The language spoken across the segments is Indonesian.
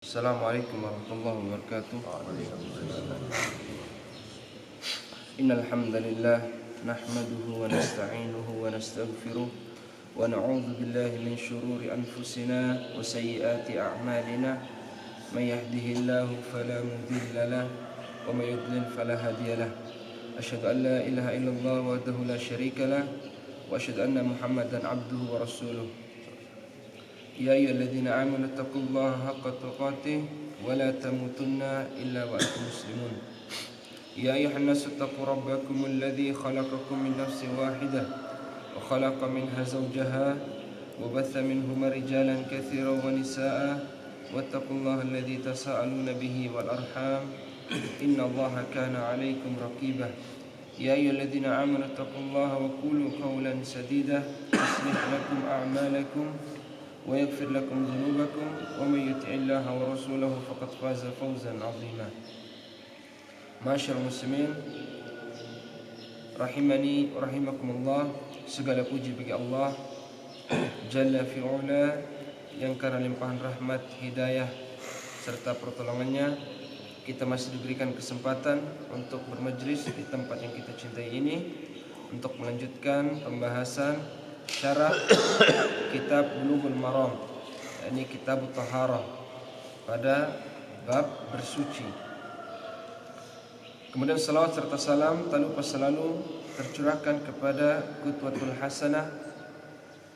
Assalamualaikum warahmatullahi wabarakatuh. Innal hamdalillah nahmaduhu wa nasta'inuhu wa nastaghfiruh wa na'udzu billahi min shururi anfusina wa sayyiati a'malina. May yahdihillahu fala mudilla lahu wa may yudlil fala hadiya lahu. Asyhadu an la ilaha illallah wahdahu la syarika lahu wa asyhadu anna Muhammadan 'abduhu wa rasuluh. يا أيها الذين آمنوا اتقوا الله حق تقاته ولا تموتن إلا وأنتم مسلمون يا أيها الناس اتقوا ربكم الذي خلقكم من نفس واحدة وخلق منها زوجها وبث منهما رجالا كثيرا ونساء واتقوا الله الذي تساءلون به والأرحام إن الله كان عليكم رقيبا يا أيها الذين آمنوا اتقوا الله وقولوا قولا سديدا يصلح لكم أعمالكم ويغفر لكم ذنوبكم ومن يطع الله ورسوله فقد فاز فوزا عظيما. Masyaallah muslimin rahimani wa rahimakumullah, segala puji bagi Allah Jalla fi'ula yang karena limpahan rahmat, hidayah serta pertolongannya kita masih diberikan kesempatan untuk bermajlis di tempat yang kita cintai ini untuk melanjutkan pembahasan syarah kitab Bulughul Maram, yakni kitab Taharah pada bab bersuci. Kemudian salawat serta salam tak lupa selalu tercurahkan kepada qudwatul hasanah,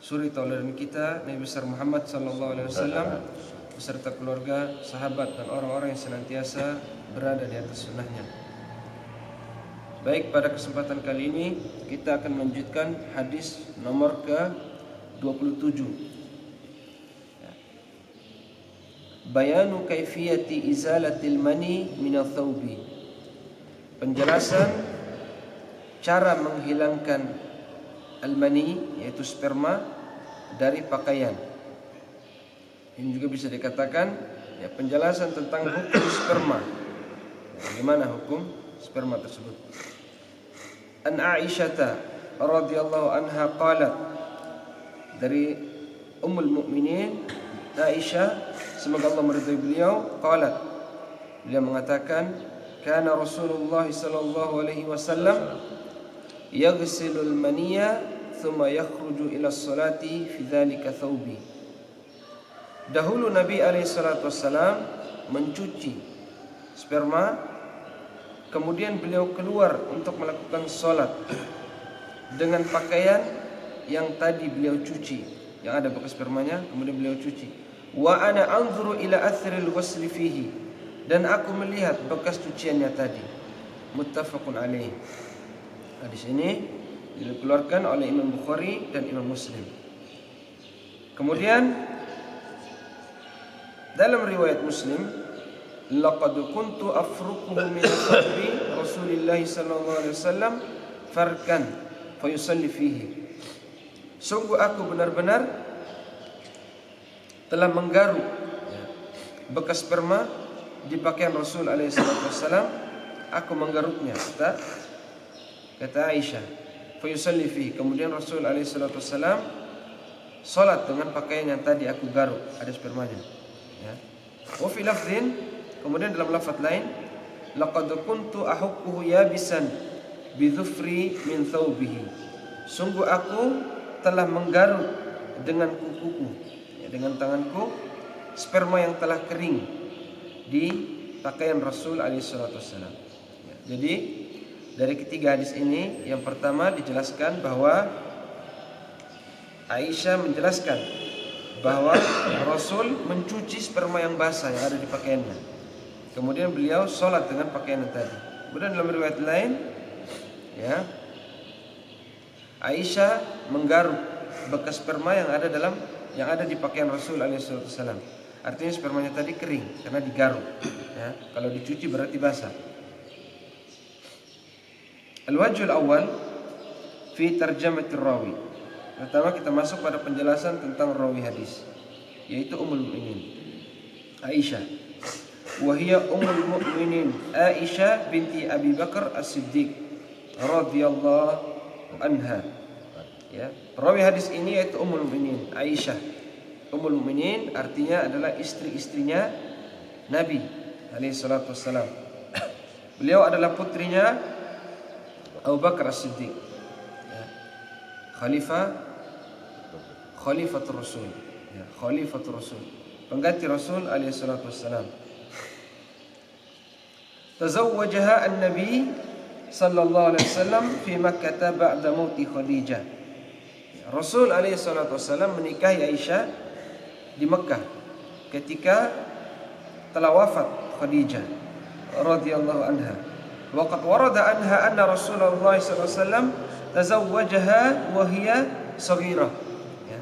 suri tauladan kita Nabi besar Muhammad sallallahu alaihi wasallam beserta keluarga, sahabat dan orang-orang yang senantiasa berada di atas sunnahnya. Baik, pada kesempatan kali ini kita akan melanjutkan hadis nomor ke-27. Bayanu kaifiyati izalatil mani minal thawbi. Penjelasan cara menghilangkan al-mani, yaitu sperma, dari pakaian. Ini juga bisa dikatakan penjelasan tentang hukum sperma. Bagaimana hukum sperma tersebut? An Aisyah radhiyallahu anha qalat, dari Ummul Mukminin Aisyah, semoga Allah meridhai beliau, qalat, beliau mengatakan, kana Rasulullah sallallahu alaihi wasallam yaghsilul maniyya thumma yakhruju ila sholati fi dzalika thawbi. Dahulu Nabi alaihi salatu wasallam mencuci sperma, kemudian beliau keluar untuk melakukan sholat dengan pakaian yang tadi beliau cuci, yang ada bekas spermanya, kemudian beliau cuci. Wa ana anzuru ila athril ghusli fihi, dan aku melihat bekas cuciannya tadi. Muttafaqun alaih. Hadis ini dikeluarkan oleh Imam Bukhari dan Imam Muslim. Kemudian dalam riwayat Muslim, laqad kuntu afruquhu min thawbi Rasulillah sallallahu alaihi wasallam farkan fayusalli fihi. Sungguh aku benar-benar telah menggaruk bekas sperma di pakaian Rasul alaihi salatu wasallam. Aku menggaruknya, kata Aisyah, fayusalli fihi. Kemudian Rasul alaihi salatu wasallam salat dengan pakaian yang tadi aku garuk, ada spermanya. Wa fi lafdhin, kemudian dalam lafaz lain, laqad kuntu ahukkuhu yabisan bi dhufri min thawbihi. Sungguh aku telah menggaruk dengan kukuku, dengan tanganku, sperma yang telah kering di pakaian Rasul alaihi salatu wasallam. Jadi dari ketiga hadis ini, yang pertama dijelaskan bahwa Aisyah menjelaskan bahwa Rasul mencuci sperma yang basah yang ada di pakaiannya. Kemudian beliau sholat dengan pakaian yang tadi. Kemudian dalam riwayat lain, Aisyah menggaruk bekas sperma yang ada di pakaian Rasul alaihissalam. Artinya spermanya tadi kering karena digaruk. Kalau dicuci berarti basah. Al-wajhul awal fi tarjamatir rawi. Pertama kita masuk pada penjelasan tentang rawi hadis, yaitu Ummul Mukminin Aisyah. Wahia Ummul Mukminin Aisyah binti Abi Bakar As-Siddiq radhiyallahu anha. Rawi hadis ini yaitu Ummul Mukminin Aisyah. Ummul Mukminin artinya adalah istri-istrinya Nabi alaihi salatu wassalam. Beliau adalah putrinya Abu Bakar As-Siddiq, ya. Khalifatul Rasul, ya, Khalifatul Rasul, pengganti Rasul alaihi salatu wassalam. Tazawwajaha an-Nabi sallallahu alaihi wasallam fi Makkah ba'da mauti Khadijah. Rasul alaihi salatu wasallam menikahi Aisyah di Mekah ketika telah wafat Khadijah radhiyallahu anha. Wa qad warada anha anna Rasulullah sallallahu alaihi wasallam tazawwajaha wa hiya shaghirah. Ya.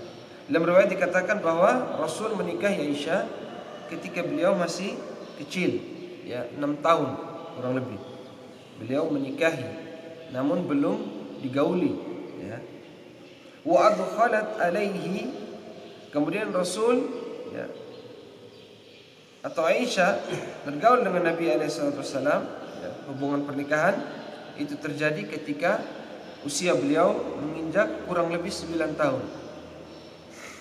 Dalam riwayat dikatakan bahwa Rasul menikahi Aisyah ketika beliau masih kecil, ya, 6 tahun kurang lebih. Beliau menikahi namun belum digauli, ya. Wa adkhalat alaihi, kemudian Rasul, ya, atau Aisyah bergaul dengan Nabi alaihi wasallam, ya, hubungan pernikahan itu terjadi ketika usia beliau menginjak kurang lebih 9 tahun.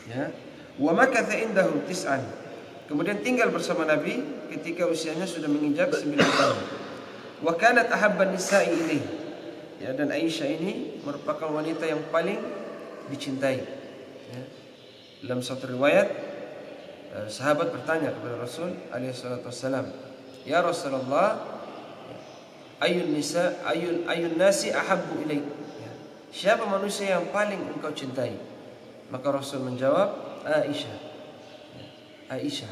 Ya. Wa makatha indahu 9. Kemudian tinggal bersama Nabi ketika usianya sudah menginjak 9 tahun. Wa kanat ahabban nisa'i ilaih. Ya, dan Aisyah ini merupakan wanita yang paling dicintai. Ya. Dalam satu riwayat, sahabat bertanya kepada Rasul alaihi salatu wassalam, "Ya Rasulullah, ayun nasi ahabbu ilaik?" Ya. Siapa manusia yang paling engkau cintai? Maka Rasul menjawab, Aisyah. Ya. Aisyah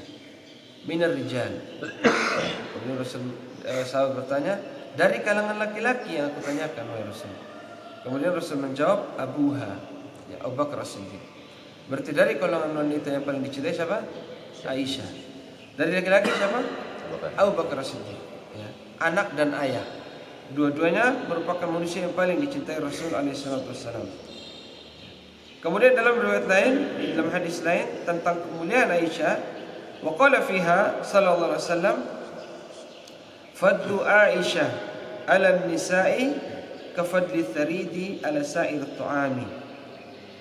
minar rijal. Kemudian sahabat bertanya, dari kalangan laki-laki yang aku tanyakan, wahai Rasul. Kemudian Rasul menjawab, abuha, ya, Abu Bakar As-Siddiq. Berarti dari kalangan wanita yang paling dicintai siapa? Aisyah. Dari laki-laki siapa? Abu Bakar As-Siddiq, ya. Anak dan ayah, dua-duanya merupakan manusia yang paling dicintai Rasul alaihi salatu wassalam. Kemudian dalam riwayat lain, dalam hadis lain tentang kemuliaan Aisyah, wa qala fiha sallallahu alaihi wasallam, fadlu Aisyah 'ala an-nisa'i ka fadli tharidi 'ala sa'ir at-tu'ami.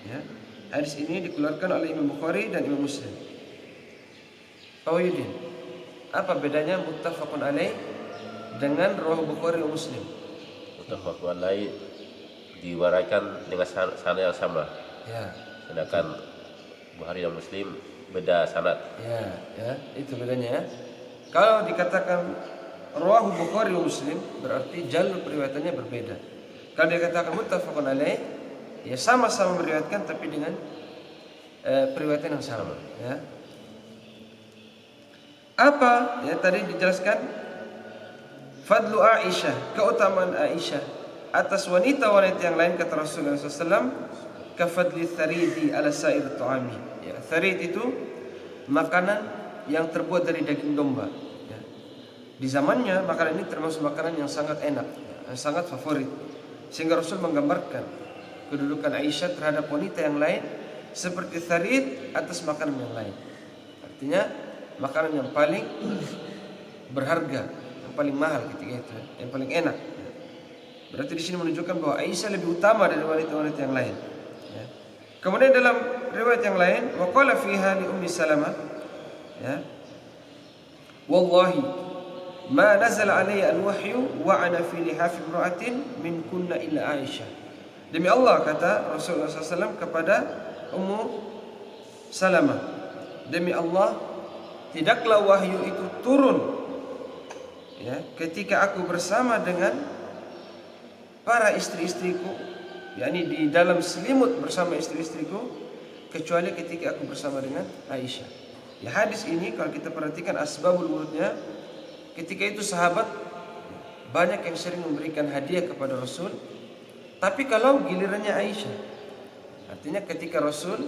Ya. Hadis ini dikeluarkan oleh Imam Bukhari dan Imam Muslim. Pak Wahyudin, apa bedanya muttafaqun alaih dengan riwayat Bukhari dan Muslim? Muttafaqun alaih diwarikan dengan sanad yang sama. Ya. Sedangkan Bukhari dan Muslim beda sanad. Ya, ya, itu bedanya, ya. Kalau dikatakan rawahu Bukhari wa Muslim berarti jalur periwayatannya berbeda. Kalau dikatakan muttafaqun alaih, ya sama-sama meriwayatkan tapi dengan periwayatan yang sama, ya. Apa ya tadi dijelaskan? Fadlu Aisyah, keutamaan Aisyah atas wanita-wanita yang lain, kata Rasulullah SAW, kafadli tharidi ala sa'ir tu'ami. Ya, tharid itu makanan yang terbuat dari daging domba. Ya. Di zamannya makanan ini termasuk makanan yang sangat enak, yang sangat favorit. Sehingga Rasul menggambarkan kedudukan Aisyah terhadap wanita yang lain seperti tharid atas makanan yang lain. Artinya makanan yang paling berharga, yang paling mahal ketika itu, yang paling enak. Berarti di sini menunjukkan bahwa Aisyah lebih utama dari wanita-wanita yang lain. Ya. Kemudian dalam riwayat yang lain, wa qala fiha li Ummi Salamah, ya, wallahi ma nazala alayya al-wahyu wa ana fi lihaf imra'atin min kunna illa Aisyah. Demi Allah, kata Rasulullah SAW kepada Ummu Salamah, demi Allah, tidaklah wahyu itu turun, ya, ketika aku bersama dengan para istri-istriku, yakni di dalam selimut bersama istri-istriku, kecuali ketika aku bersama dengan Aisyah. Ya, hadis ini kalau kita perhatikan asbabul wurudnya, ketika itu sahabat banyak yang sering memberikan hadiah kepada Rasul, tapi kalau gilirannya Aisyah, artinya ketika Rasul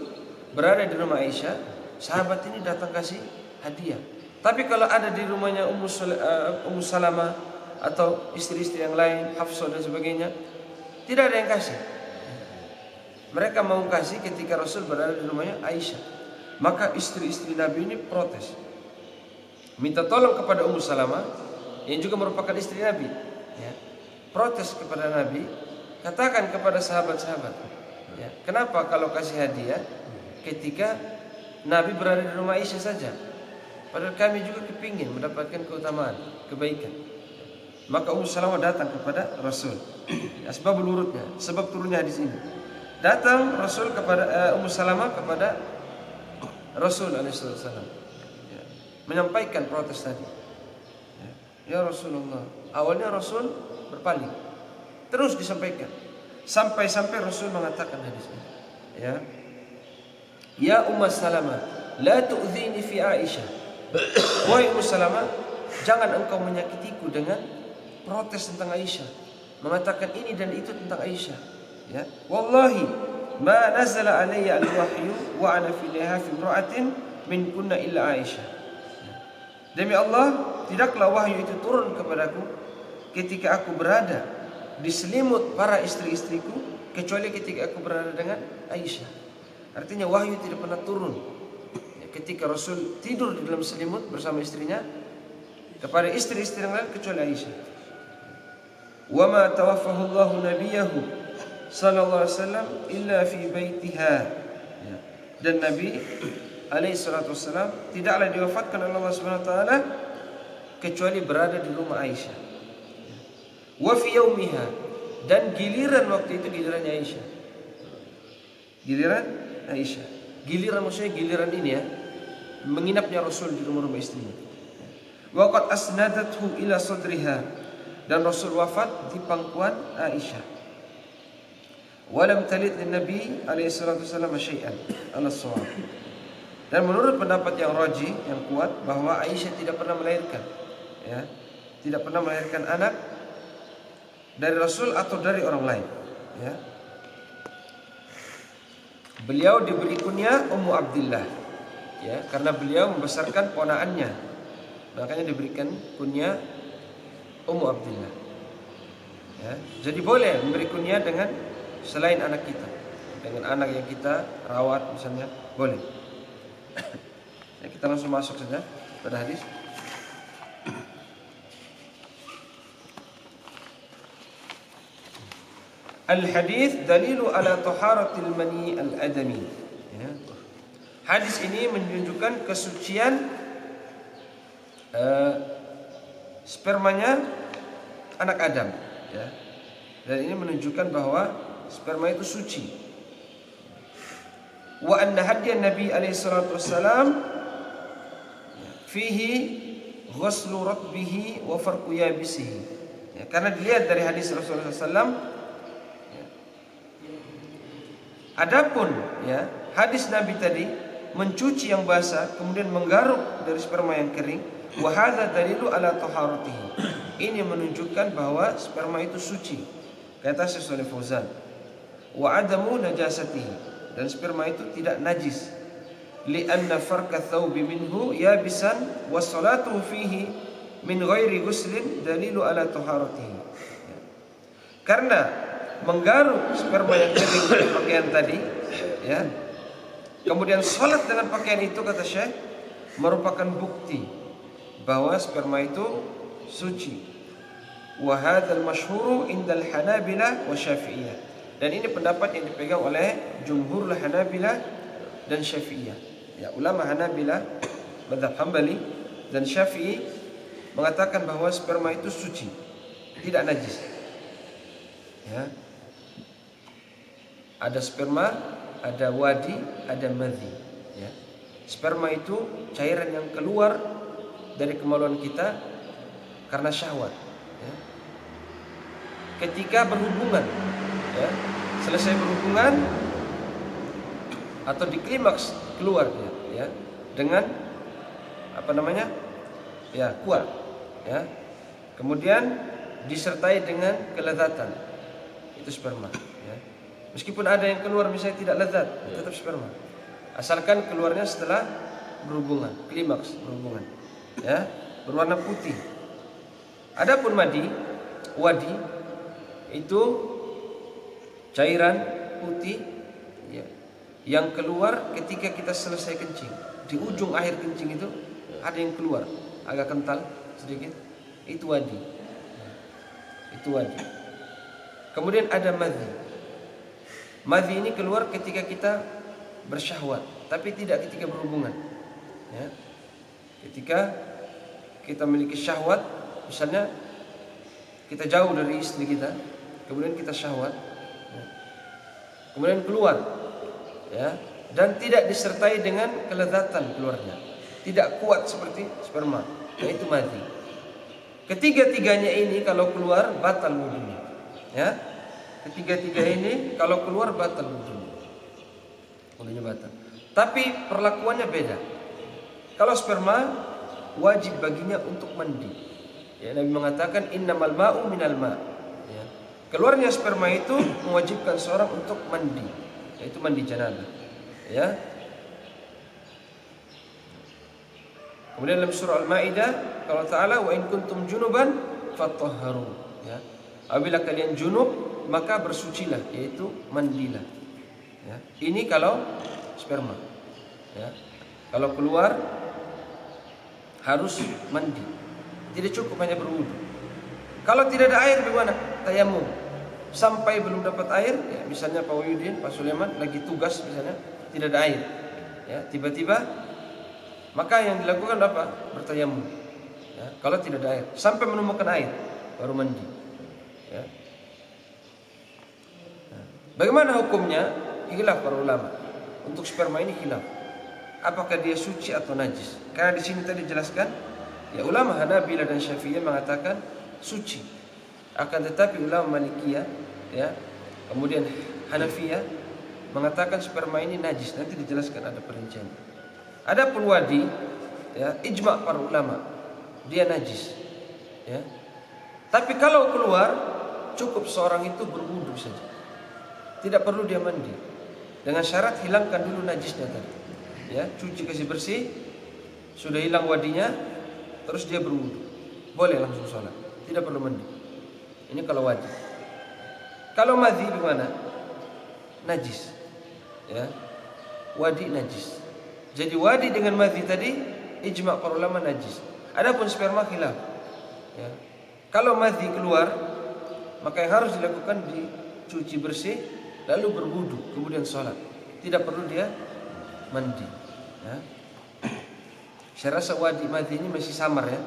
berada di rumah Aisyah, sahabat ini datang kasih hadiah. Tapi kalau ada di rumahnya Ummu Salamah atau istri-istri yang lain, Hafsah dan sebagainya, tidak ada yang kasih. Mereka mau kasih ketika Rasul berada di rumahnya Aisyah. Maka istri-istri Nabi ini protes, minta tolong kepada Ummu Salamah yang juga merupakan istri Nabi, ya. Protes kepada Nabi, katakan kepada sahabat-sahabat, ya, kenapa kalau kasih hadiah ketika Nabi berada di rumah Aisyah saja? Padahal kami juga kepingin mendapatkan keutamaan, kebaikan. Maka Ummu Salamah datang kepada Rasul. Asbabul wurudnya, sebab turunnya hadis ini. Datang Rasul kepada Ummu Salamah kepada Rasul alaihissalam, ya, menyampaikan protes tadi. Ya Rasulullah. Awalnya Rasul berpaling, terus disampaikan sampai Rasul mengatakan hadis ini. Ya Ummu Salamah, la tu'dhini fi Aisyah. Wahai Ummu Salamah, jangan engkau menyakitiku dengan protes tentang Aisyah, mengatakan ini dan itu tentang Aisyah. Ya, wallahi ma nazala alayya al-wahyu wa ana fi lihafi imra'atin min kunna illa Aisyah. Demi Allah, tidaklah wahyu itu turun kepadaku ketika aku berada di selimut para istri-istriku kecuali ketika aku berada dengan Aisyah. Artinya wahyu tidak pernah turun ketika Rasul tidur di dalam selimut bersama istrinya kepada istri-istri yang lain kecuali Aisyah. Wa ma tawaffahu Allahu nabiyahu sallallahu alaihi wasallam illa fi baitiha. Dan Nabi alaihi salatu wasallam tidaklah diwafatkan oleh Allah Subhanahu wa taala kecuali berada di rumah Aisyah. Wa fi yaumiha, dan giliran waktu itu gilirannya Aisyah. Giliran Aisyah. Giliran maksudnya giliran ini ya, menginapnya Rasul di rumah-rumah istrinya. Wa qad asnadathu ila sadriha, dan Rasul wafat di pangkuan Aisyah. Walam talid lin-nabi alaihi salatu wasallam syai'an ala shawab. Dan menurut pendapat yang rajih, yang kuat, bahwa Aisyah tidak pernah melahirkan, ya, tidak pernah melahirkan anak dari Rasul atau dari orang lain, ya. Beliau diberi kunyah Ummu Abdillah, ya, karena beliau membesarkan ponaannya, makanya diberikan kunyah Ummu Abdillah. Ya, jadi boleh memberi kunyah dengan selain anak kita, dengan anak yang kita rawat misalnya, boleh. Ya, kita langsung masuk saja pada hadis. Al-hadis dalilu ala taharatil mani al-adami. Ya. Hadis ini menunjukkan kesucian spermanya anak Adam, ya. Dan ini menunjukkan bahwa sperma itu suci. Wa anna hadiyan Nabi alaihi salatu wassalam fihi ghuslu ratbihi wa farqu yabisihi. Ya, karena dilihat dari hadis Rasulullah SAW. Adapun ya hadis Nabi tadi mencuci yang basah kemudian menggaruk dari sperma yang kering, wa hadza dalilu ala taharatihi. Ini menunjukkan bahwa sperma itu suci. Kata Syekh Shalih Fauzan, wa adamu najasatihi, dan sperma itu tidak najis. Li'anna farqa thawbi minhu yabisan wa salatu fihi min ghairi ghuslin dalilu ala taharatihi. Karena menggaruk sperma yang kering dari pakaian tadi, ya, kemudian sholat dengan pakaian itu, kata Syekh, merupakan bukti bahwa sperma itu suci. Wa hadzal masyhuru indal Hanabilah wa Syafi'iyah. Dan ini pendapat yang dipegang oleh jumhur Hanabilah dan Syafi'iyah. Ya, ulama Hanabilah, mazhab Hambali dan Syafi'i mengatakan bahwa sperma itu suci, tidak najis. Ya. Ada sperma, ada wadi, ada madhi. Ya. Sperma itu cairan yang keluar dari kemaluan kita karena syahwat. Ya. Ketika berhubungan, ya, selesai berhubungan atau di klimaks keluar, ya, dengan apa namanya, ya, kuat, ya. Kemudian disertai dengan kelezatan, itu sperma. Meskipun ada yang keluar misalnya tidak lezat, tetap sperma. Asalkan keluarnya setelah berhubungan, klimaks berhubungan, ya, berwarna putih. Adapun wadi itu cairan putih, ya, yang keluar ketika kita selesai kencing. Di ujung akhir kencing itu ada yang keluar, agak kental sedikit. Itu wadi. Itu wadi. Kemudian ada madhi. Madhi ini keluar ketika kita bersyahwat, tapi tidak ketika berhubungan. Ya. Ketika kita memiliki syahwat, misalnya kita jauh dari istri kita, kemudian kita syahwat, ya, kemudian keluar, ya, dan tidak disertai dengan kelezatan keluarnya, tidak kuat seperti sperma, yaitu madhi. Ketiga-tiganya ini kalau keluar batal wudunya, ya. Ketiga-tiga ini kalau keluar batal wudunya batal. Tapi perlakuannya beda. Kalau sperma wajib baginya untuk mandi. Ya, Nabi mengatakan innamal ma'u minal ma'. Ya. Keluarnya sperma itu mewajibkan seorang untuk mandi, yaitu mandi janabah. Ya. Kemudian dalam surah Al-Maidah, kalau Ta'ala wa in kuntum junuban fatahharu. Ya. Apabila kalian junub, maka bersucilah, yaitu mandilah. Ya. Ini kalau sperma. Ya. Kalau keluar harus mandi. Tidak cukup hanya berwudu. Kalau tidak ada air bagaimana? Tayamum. Sampai belum dapat air, ya, misalnya Pak Wahyudin, Pak Sulaiman lagi tugas misalnya, tidak ada air. Ya, tiba-tiba maka yang dilakukan apa? Bertayamum. Ya, kalau tidak ada air, sampai menemukan air baru mandi. Ya. Nah, bagaimana hukumnya? Khilaf para ulama. Untuk sperma ini khilaf. Apakah dia suci atau najis? Karena di sini tadi dijelaskan, ya ulama Hanabilah dan Syafi'iyah mengatakan suci. Akan tetapi ulama Malikiyah, ya, kemudian Hanafiyah mengatakan sperma ini najis. Nanti dijelaskan ada perincian. Adapun wadi, ya, ijma' para ulama, dia najis. Ya. Tapi kalau keluar, cukup seorang itu berwudu saja. Tidak perlu dia mandi. Dengan syarat hilangkan dulu najisnya tadi. Ya, cuci kasih bersih, sudah hilang wadinya, terus dia berwudu, boleh langsung sholat, tidak perlu mandi. Ini kalau wadi. Kalau madhi bagaimana? Najis, ya, wadi najis. Jadi wadi dengan madhi tadi ijma' para ulama najis. Adapun sperma khilaf. Ya. Kalau madhi keluar, maka yang harus dilakukan dicuci bersih, lalu berwudu, kemudian sholat. Tidak perlu dia mandi. Ya. Saya rasa wadi madhi ini masih samar, ya.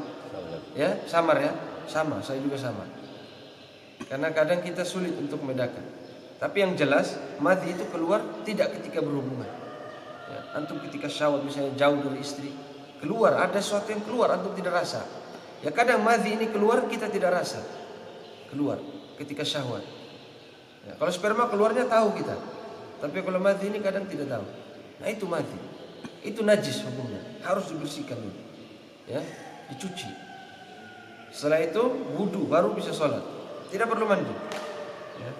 Ya, samar, ya. Sama, saya juga sama. Karena kadang kita sulit untuk membedakan. Tapi yang jelas madhi itu keluar tidak ketika berhubungan. Ya, antum ketika syahwat misalnya jauh dari istri, keluar ada sesuatu yang keluar, antum tidak rasa. Ya, kadang madhi ini keluar kita tidak rasa. Keluar ketika syahwat. Ya, kalau sperma keluarnya tahu kita. Tapi kalau madhi ini kadang tidak tahu. Nah, itu madhi. Itu najis hukumnya, harus dibersihkan dulu, ya, dicuci. Setelah itu wudu, baru bisa sholat, tidak perlu mandi. Ya.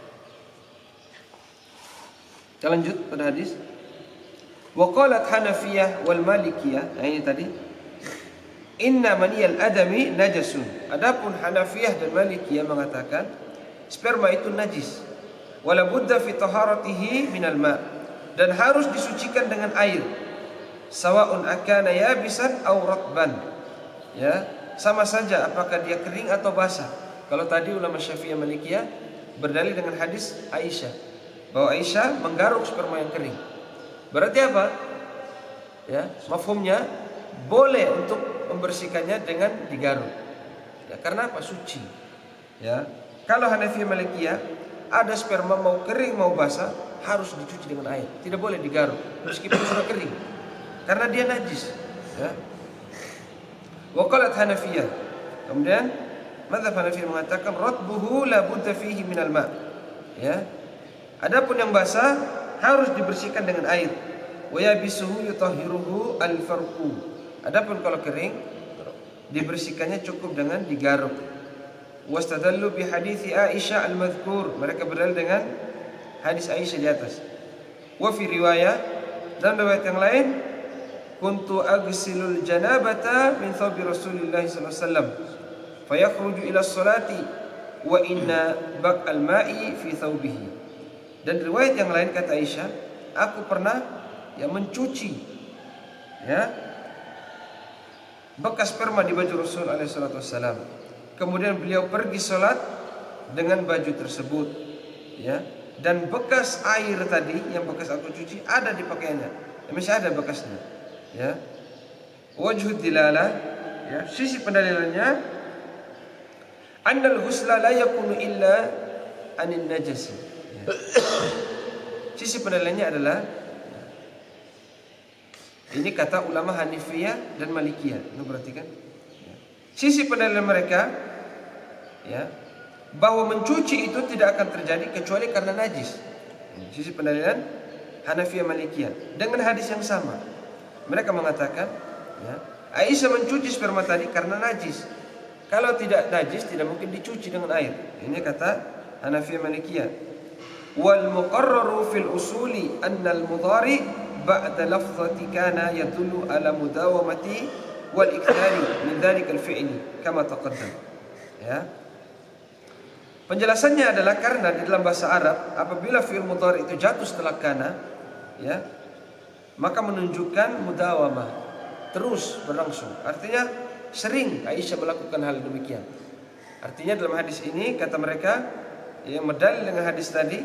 Kita lanjut pada hadis. Wa qalat Hanafiyah wal Malikiyah, nah ini tadi, inna maniyal adami najasun. Adapun Hanafiyah dan Malikiyah mengatakan sperma itu najis. Wala budda fi taharatihi minal ma', dan harus disucikan dengan air. Sawa'un akana yabisan aw ratban. Ya, sama saja apakah dia kering atau basah. Kalau tadi ulama Syafi'iyah Malikiyah berdalil dengan hadis Aisyah, bahwa Aisyah menggaruk sperma yang kering. Berarti apa? Ya, mafhumnya boleh untuk membersihkannya dengan digaruk. Ya, karena apa? Suci. Ya. Kalau Hanafiyah Malikiyah ada sperma mau kering mau basah harus dicuci dengan air. Tidak boleh digaruk meskipun sudah kering. Karena dia najis, ya. Wa qalat Hanafiyah. Kemudian mazhab Hanafiyah mengatakan ratbuhu la budda fihi minal ma'. Ya. Adapun yang basah harus dibersihkan dengan air. Wa yabisuhu yutahhiruhu al-farqu. Adapun kalau kering dibersihkannya cukup dengan digaruk. Wastadallu bi hadithi Aisyah al-madhkur. Mereka berdalil dengan hadis Aisyah di atas. Wa fi riwayah, dan riwayat yang lain, kuntu agsilul janabata min thawbi Rasulillah sallallahu alaihi wasallam fayakhruju ila sholati wa inna baqal ma'i fi thawbihi. Dan riwayat yang lain kata Aisyah, aku pernah mencuci, ya, bekas sperma di baju Rasul alaihi salatu wasallam. Kemudian beliau pergi salat dengan baju tersebut, ya, dan bekas air tadi yang bekas aku cuci ada di pakaiannya. Masih ada bekasnya. Ya. Wajhud dilalah, ya, sisi pendalilannya, annal ghusla la yakunu illa anin najasi. Ya. Sisi pendalilannya adalah, ini kata ulama Hanifiyah dan Malikiyah. Ini perhatikan. Ya. Sisi pendalilan mereka, ya, bahwa mencuci itu tidak akan terjadi kecuali karena najis. Sisi pendalilan Hanafiyah Malikiyah dengan hadis yang sama. Mereka mengatakan, ya, Aisyah mencuci sperma tadi karena najis. Kalau tidak najis tidak mungkin dicuci dengan air. Ini kata Hanafiyah Malikiyah. Wal muqarraru fil usuli anna al mudhari ba'da lafzati kana yadullu ala mudawamati wal ikthari min dhalika al fi'li kama taqaddam. Ya. Penjelasannya adalah karena di dalam bahasa Arab apabila fi'il mudhari itu jatuh setelah kana, ya, maka menunjukkan mudawamah, terus berlangsung. Artinya sering Aisyah melakukan hal demikian. Artinya dalam hadis ini kata mereka yang berdalil dengan hadis tadi,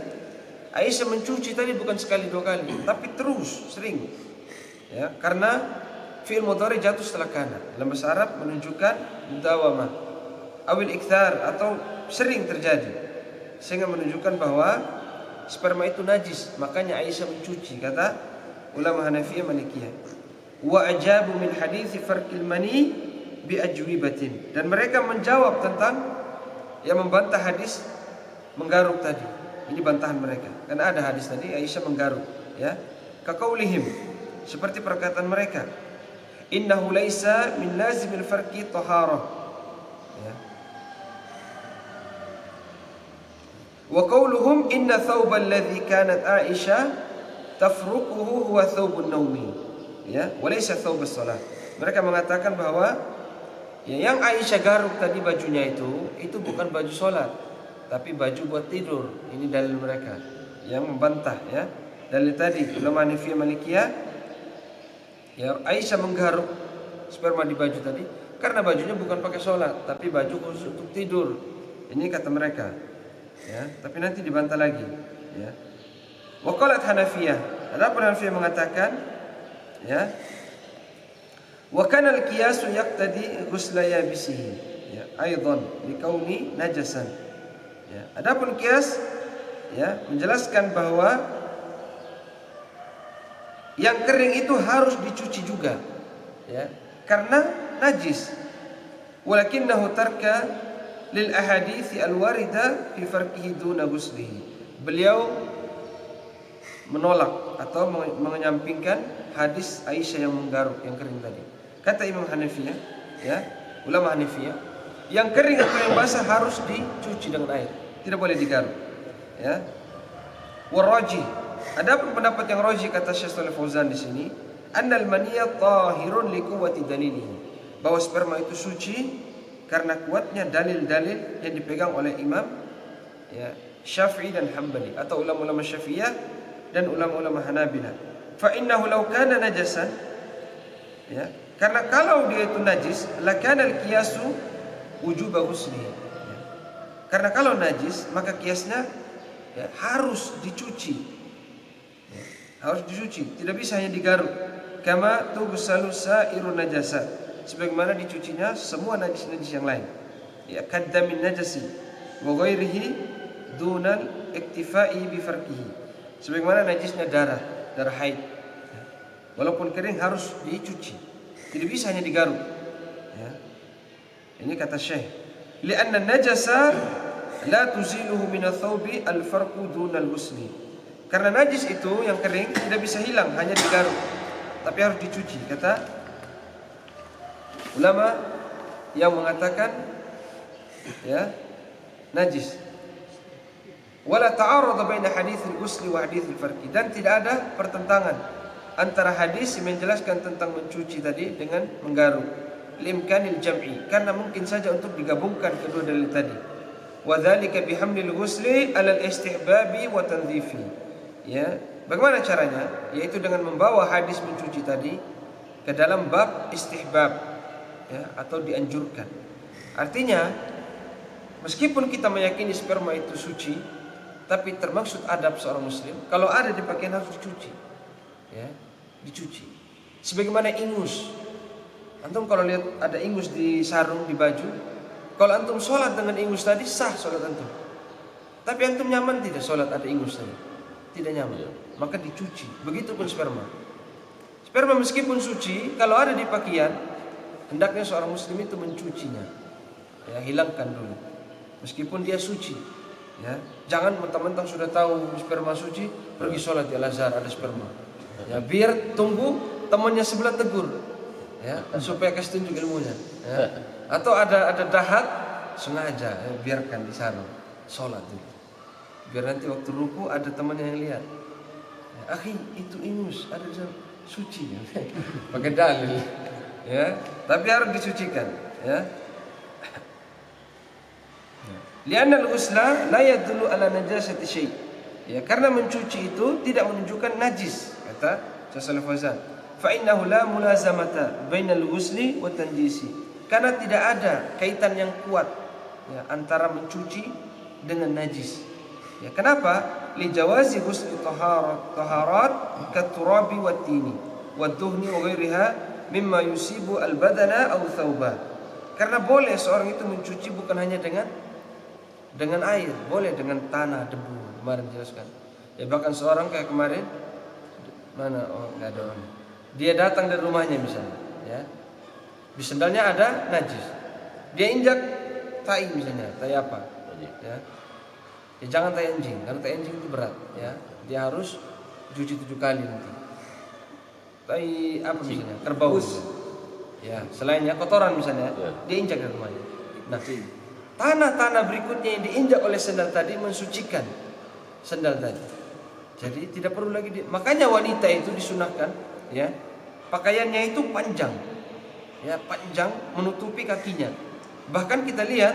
Aisyah mencuci tadi bukan sekali dua kali, tapi terus sering. Ya, karena fi'il mudhari jatuh setelah kana. Dalam bahasa Arab menunjukkan mudawamah, awil ikthar, atau sering terjadi, sehingga menunjukkan bahwa sperma itu najis. Makanya Aisyah mencuci, kata ulama Hanafiyah Malikiyah. Wa ajabu min hadithi farqil mani bi ajwibatin, dan mereka menjawab tentang yang membantah hadis menggaruk tadi. Ini bantahan mereka, karena ada hadis tadi Aisyah menggaruk, ya. Kaqaulihim, seperti perkataan mereka, innahu laisa min lazimil farqi taharah, ya. Wa qauluhum inna thawbal ladzi kanat Aisyah tafruquhu huwa thawbun naumi, ya, wa laysa thawbus shalah. Mereka mengatakan bahwa, ya, yang Aisyah garuk tadi bajunya itu bukan baju salat, tapi baju buat tidur. Ini dalil mereka yang membantah, ya, dalil tadi ulama Hanifiyah Malikiyah, ya, Aisyah menggaruk sperma di baju tadi karena bajunya bukan pakai salat, tapi baju khusus untuk tidur. Ini kata mereka. Ya, tapi nanti dibantah lagi, ya. Waqalat Hanafiyah, adapun Hanafiyah mengatakan, ya, wa kana al-qiyas yaqtadi ghusla yabisihi, ya, aidan liqauli najasan. Ya, adapun qiyas, ya, menjelaskan bahwa yang kering itu harus dicuci juga, ya, karena najis. Walakinnahu tarka lil ahadithi al-warida fi farqihi duna ghuslihi. Beliau menolak atau menyampingkan hadis Aisyah yang menggaruk, yang kering tadi. Kata Imam Hanifiyah, ya, ulama Hanifiyah, yang kering atau yang basah harus dicuci dengan air, tidak boleh digaruk, ya. Waraji, adapun pendapat yang raji, kata Syekh Shalih Fauzan di sini, annal maniyya tahirun li quwwati dalilihi, bahwa sperma itu suci karena kuatnya dalil-dalil yang dipegang oleh Imam, ya, Syafi'i dan Hambali, atau ulama-ulama Syafi'iyah dan ulama-ulama Hanabilah. Fa innahu law kana najasan, ya, karena kalau dia itu najis, lakana al-qiyasu wujuba ghuslihi, ya. Karena kalau najis maka kiasnya, ya, harus dicuci, ya, harus dicuci, tidak bisa hanya digaruk. Kama tughsalu sa'iru najasat, sebagaimana dicucinya semua najis-najis yang lain, ya, kaddamin najasi wa ghairihi dunal iktifai bi farqihi, sebagaimana najisnya darah haid, ya, walaupun kering harus dicuci, tidak bisa hanya digaruk, ya. Ini kata Syekh, li'anna najasa la tuziluhu min ath-thawbi al-farqu dunal ghusli, karena najis itu yang kering tidak bisa hilang hanya digaruk, tapi harus dicuci, kata ulama yang mengatakan, ya, najis. Wala ta'arud baina hadits al-ghusl wa hadits al-farqi, dan tidak ada pertentangan antara hadis yang menjelaskan tentang mencuci tadi dengan menggaruk, limkanil jam'i, karena mungkin saja untuk digabungkan kedua dalil tadi. Wa dzalika bihamlil ghusli 'ala al-istihbabi wa tandhifi, ya, bagaimana caranya? Yaitu dengan membawa hadis mencuci tadi ke dalam bab istihbab, ya, atau dianjurkan. Artinya meskipun kita meyakini sperma itu suci, tapi termaksud adab seorang muslim, kalau ada di pakaian harus dicuci, ya, dicuci. Sebagaimana ingus, Antum kalau lihat ada ingus di sarung, di baju, kalau antum sholat dengan ingus tadi sah sholat antum. Tapi antum nyaman tidak sholat ada ingus tadi? Tidak nyaman. Maka dicuci. Begitupun sperma. Sperma meskipun suci, kalau ada di pakaian, hendaknya seorang muslim itu mencucinya. Ya, hilangkan dulu. Meskipun dia suci. Ya, jangan mentang-mentang sudah tahu sperma suci, pergi sholat di Al-Azhar ada sperma. Ya, biar tunggu temannya sebelah tegur. Ya, supaya kasih tunjuk ilmunya. Ya. Atau ada dahat, sengaja ya, biarkan di sarung. Sholat dulu. Biar nanti waktu ruku ada temannya yang lihat. Ya, akhi, itu ingus ada di sana. Suci. Pakai dalil. Ya, tapi harus disucikan. Ya. Lianna al-ghusla la yadullu ala najasati syai'. Ya, karena mencuci itu tidak menunjukkan najis, kata Syaikh Fauzan. Fa innahu la mulazamata bainal ghusli wa tanjisi. Karena tidak ada kaitan yang kuat ya, antara mencuci dengan najis. Ya, kenapa? Li jawazi ghusli taharat katurabi wat tini wad duhni wa ghairiha mimma yusibu al-badana aw thawba. Karena boleh seorang itu mencuci bukan hanya dengan air, boleh dengan tanah, debu. Kemarin jelaskan. Ya, bahkan seorang kayak kemarin mana enggak ada orang. Dia datang dari rumahnya misalnya, ya. Di sendalnya ada najis. Dia injak tai misalnya, tai apa? Ya. Ya jangan tai anjing, karena tai anjing itu berat, ya. Dia harus cuci 7 kali nanti. Tai apa misalnya? Kerbau. Ya, selainnya kotoran misalnya, dia injak dari rumahnya. Nah, tanah-tanah berikutnya yang diinjak oleh sendal tadi mensucikan sendal tadi. Jadi tidak perlu lagi makanya wanita itu disunahkan, ya. Pakaiannya itu panjang. Ya, panjang menutupi kakinya. Bahkan kita lihat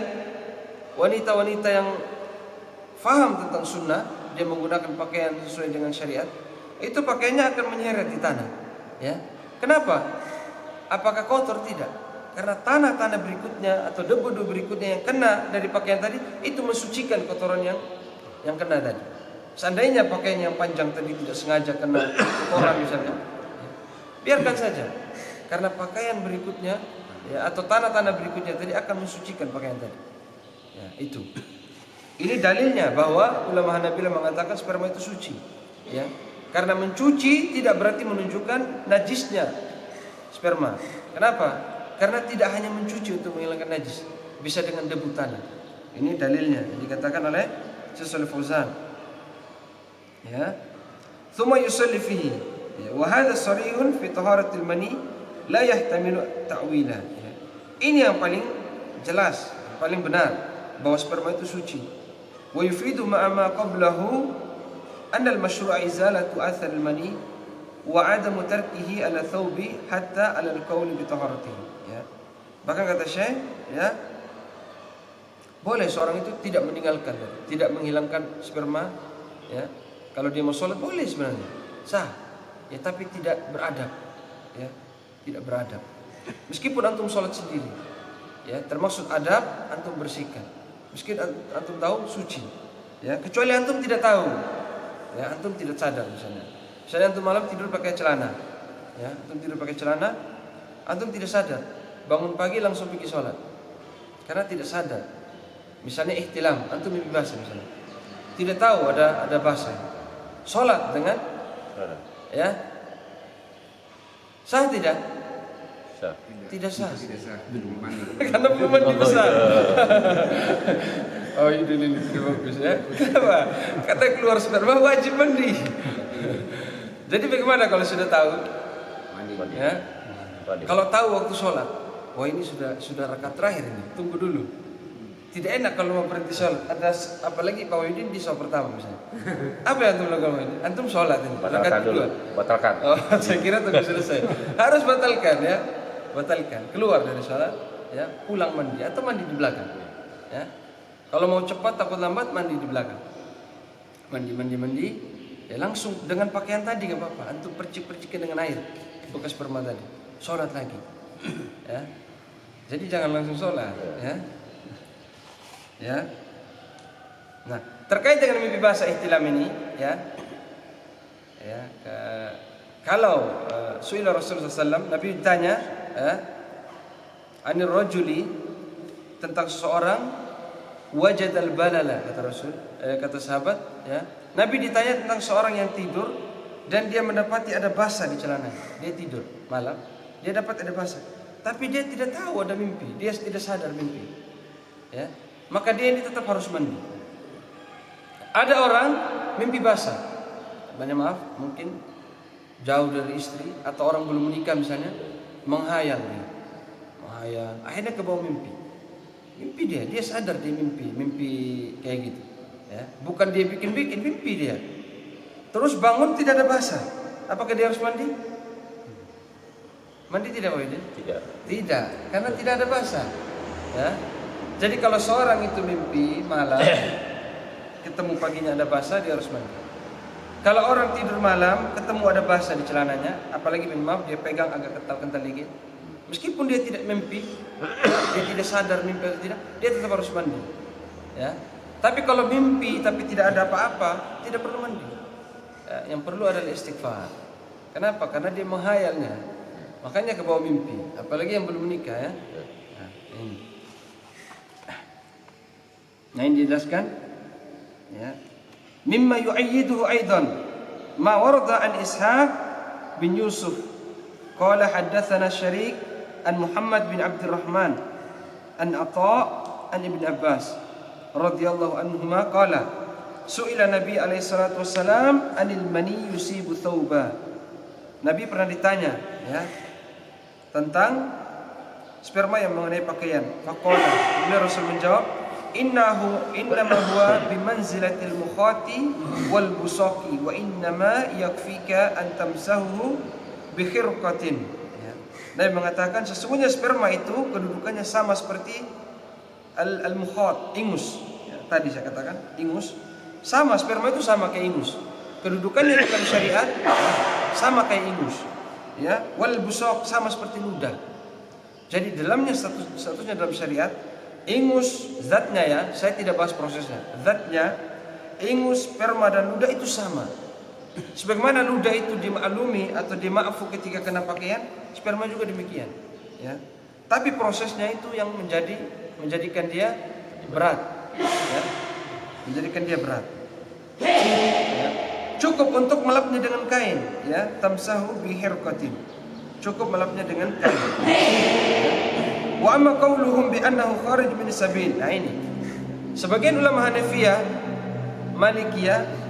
wanita-wanita yang faham tentang sunnah, dia menggunakan pakaian sesuai dengan syariat, itu pakaiannya akan menyeret di tanah. Ya. Kenapa? Apakah kotor? Tidak. Karena tanah-tanah berikutnya atau debu-debu berikutnya yang kena dari pakaian tadi itu mensucikan kotoran yang kena tadi. Seandainya pakaian yang panjang tadi tidak sengaja kena kotoran misalnya, biarkan saja. Karena pakaian berikutnya ya, atau tanah-tanah berikutnya tadi akan mensucikan pakaian tadi. Ya, itu. Ini dalilnya bahwa ulama Hanabilah mengatakan sperma itu suci. Ya. Karena mencuci tidak berarti menunjukkan najisnya sperma. Kenapa? Karena tidak hanya mencuci untuk menghilangkan najis, bisa dengan debu tanah. Ini dalilnya yang dikatakan oleh Syaikh Fauzan. Ya. Tsumma yusalli fihi. Ya, wa hadha sarihun fi taharatil mani la yahtamilu ta'wila. Ya. Ini yang paling jelas, paling benar bahwa sperma itu suci. Wa yufidu ma'a ma qablahu anna al-mashru'a izalatu athar al-mani wa 'adamu tarkihi ala thawbi hatta ala al-qawl bi taharatihi. Ya. Bahkan kata Syekh, ya, boleh seorang itu tidak meninggalkan, tidak menghilangkan sperma, ya. Kalau dia mau sholat boleh sebenarnya, sah. Ya, tapi tidak beradab, ya, tidak beradab. Meskipun antum sholat sendiri, ya, termasuk adab antum bersihkan. Meskipun antum tahu suci, ya, kecuali antum tidak tahu, ya, antum tidak sadar misalnya antum malam tidur pakai celana, ya, antum tidur pakai celana, antum tidak sadar, bangun pagi langsung pergi sholat, karena tidak sadar. Misalnya ihtilam, antum mimpi basah misalnya, tidak tahu ada basah, sholat dengan, ya, sah tidak? Sah. Tidak sah. Belum mandi. Karena belum mandi besar. Oh ini bagus ya. Kenapa? Kata keluar sperma wajib mandi. Jadi bagaimana kalau sudah tahu? Mandi. Ya. Kalau tahu waktu sholat, wah ini sudah rakaat terakhir ini, tunggu dulu. Tidak enak kalau mau berhenti sholat. Apalagi Pak Wahidin di sholat pertama misalnya. Apa yang antum lakukan ini? Antum sholat ini. Batalkan dulu. Batalkan. Oh, saya kira tunggu selesai. Harus batalkan ya. Batalkan. Keluar dari sholat, ya, pulang mandi atau mandi di belakang. Ya. Kalau mau cepat takut lambat mandi di belakang. Mandi. Ya langsung dengan pakaian tadi enggak apa-apa. Antum percik-percikin dengan air bekas sperma tadi. Sholat lagi. Ya. Jadi jangan langsung sholat, ya. Ya. Nah, terkait dengan mimpi basah ihtilam ini, ya. Ya, kalau Rasulullah SAW, Nabi ditanya, anir rajuli, tentang seseorang, wajadal balala, kata Rasul, kata sahabat, ya. Nabi ditanya tentang seorang yang tidur dan dia mendapati ada basah di celananya. Dia tidur malam, dia dapat ada basah, tapi dia tidak tahu ada mimpi, dia tidak sadar mimpi, ya. Maka dia ini tetap harus mandi. Ada orang mimpi basah, banyak maaf, mungkin jauh dari istri atau orang belum menikah misalnya, menghayal dia, menghayal, akhirnya ke bawah mimpi. Mimpi dia sadar dia mimpi kayak gitu, ya. Bukan dia bikin-bikin, mimpi dia. Terus bangun tidak ada basah, apakah dia harus mandi? Mandi tidak, Pak Widin? Tidak, karena tidak ada basah, ya. Jadi kalau seorang itu mimpi malam, ketemu paginya ada basah, dia harus mandi. Kalau orang tidur malam, ketemu ada basah di celananya, apalagi maaf dia pegang agak kental-kental dikit, meskipun dia tidak mimpi, dia tidak sadar mimpi atau tidak, dia tetap harus mandi, ya. Tapi kalau mimpi tapi tidak ada apa-apa, tidak perlu mandi, ya. Yang perlu adalah istighfar. Kenapa? Karena dia menghayalnya, makanya ke bawah mimpi, apalagi yang belum menikah, ya. Nah ini dijelaskan, ya. Mimma yu'ayyiduhu aidan ma warada an Ishaq bin Yusuf qala haddatsana Syariq an Muhammad bin Abdurrahman an Atha an Ibn Abbas radhiyallahu anhuma qala su'ila Nabi alaihi salatu wassalam anil mani yusibu thawba. Nabi pernah ditanya, ya, tentang sperma yang mengenai pakaian. Faqala, beliau Rasul menjawab, innama huwa bimanzilatil mukhati wal busaqi wa innama yakfika an tamsahu bi khirqatin. Nabi mengatakan sesungguhnya sperma itu kedudukannya sama seperti al-mukhat, ingus. Ya, tadi saya katakan ingus, sama, sperma itu sama kayak ingus. Kedudukannya dalam syariat sama kayak ingus. Ya, wal busaq sama seperti ludah. Jadi dalamnya statusnya dalam syariat, ingus zatnya, ya, saya tidak bahas prosesnya. Zatnya ingus, sperma dan ludah itu sama. Sebagaimana ludah itu dimaklumi atau dimaafu ketika kena pakaian, sperma juga demikian, ya. Tapi prosesnya itu yang menjadikan dia berat, ya. Menjadikan dia berat. Ya. Cukup untuk melapnya dengan kain, ya, tamsahu bi hirqatin. Cukup melapnya dengan kain. Wa amma qauluhum bi annahu kharij min sabil. Nah ini, sebagian ulama Hanafiyah, Malikiyah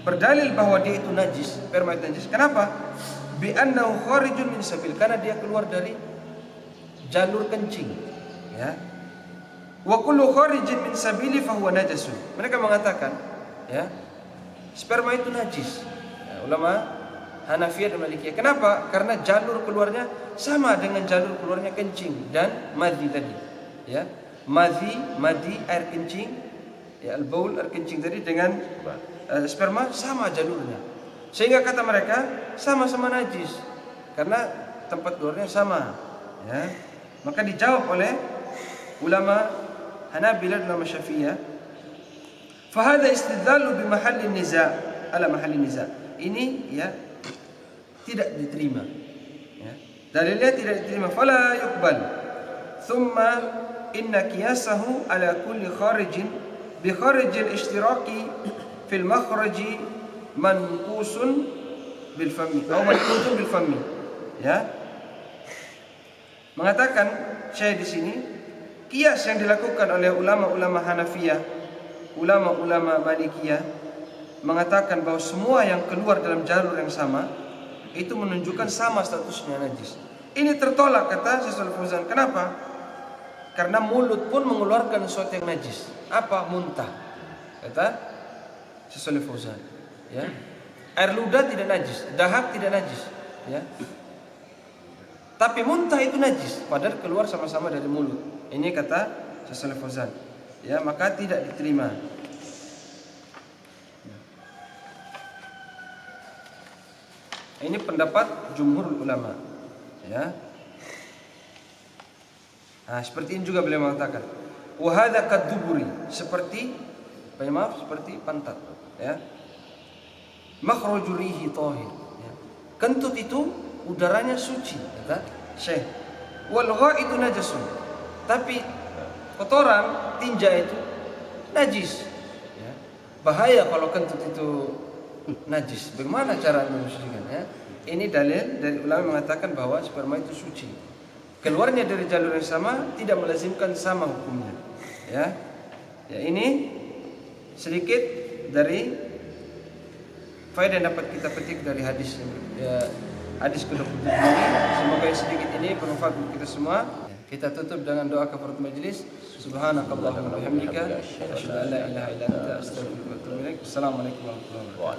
berdalil bahwa dia itu najis, sperma itu najis. Kenapa? Bi annahu kharijun min sabil, karena dia keluar dari jalur kencing, ya. Wa kullu kharijin min sabili fa huwa najasun. Mereka mengatakan, ya, sperma itu najis. Ya, ulama Hanafiyah dan Malikiyah. Kenapa? Karena jalur keluarnya sama dengan jalur keluarnya kencing dan madhi tadi, ya. Madhi air kencing, ya, al-baul air kencing tadi dengan sperma sama jalurnya. Sehingga kata mereka sama-sama najis karena tempat keluarnya sama, ya. Maka dijawab oleh ulama Hanabilah dan ulama Syafi'iyah, fa hadha istidlalu bi mahallin niza' ala mahallin niza'. Ini, ya, tidak diterima, ya. Dalilnya tidak diterima, fala yuqbal. Thumma inna qiyasahu ala kulli kharijin bi kharijil ishtiraki fil makhraji manqusun bil fammi atau manqusun bil fammi, ya. Mengatakan saya di sini, kias yang dilakukan oleh ulama-ulama Hanafiyah, ulama-ulama Malikiyah mengatakan bahwa semua yang keluar dalam jalur yang sama itu menunjukkan sama statusnya najis. Ini tertolak, kata Syekh Shalih Fauzan. Kenapa? Karena mulut pun mengeluarkan sesuatu yang najis. Apa? Muntah, kata Syekh Shalih Fauzan, ya. Air ludah tidak najis, dahak tidak najis, ya. Tapi muntah itu najis, padahal keluar sama-sama dari mulut. Ini kata Syekh Shalih Fauzan, ya, maka tidak diterima. Ini pendapat jumhur ulama, ya. Nah, seperti ini juga beliau mengatakan, wa hadza kaduburi, seperti seperti pantat, ya. Makhrajul rihi tahir, ya. Kentut itu udaranya suci, kata Syekh. Wal ghaitu najasun. Tapi kotoran tinja itu najis. Ya. Bahaya kalau kentut itu najis. Bagaimana cara mensucikan? Ya? Ini dalil dari ulama mengatakan bahwa sperma itu suci. Keluarnya dari jalur yang sama tidak melazimkan sama hukumnya. Ya, ini sedikit dari faedah yang dapat kita petik dari hadis hadis ke-27 ini. Semoga yang sedikit ini bermanfaat untuk kita semua. Kita tutup dengan doa kafaratul majelis. Subhanakallahumma wa bihamdika asyhadu an la ilaha illa anta astaghfiruka wa atubu ilaik. Assalamualaikum warahmatullahi wabarakatuh.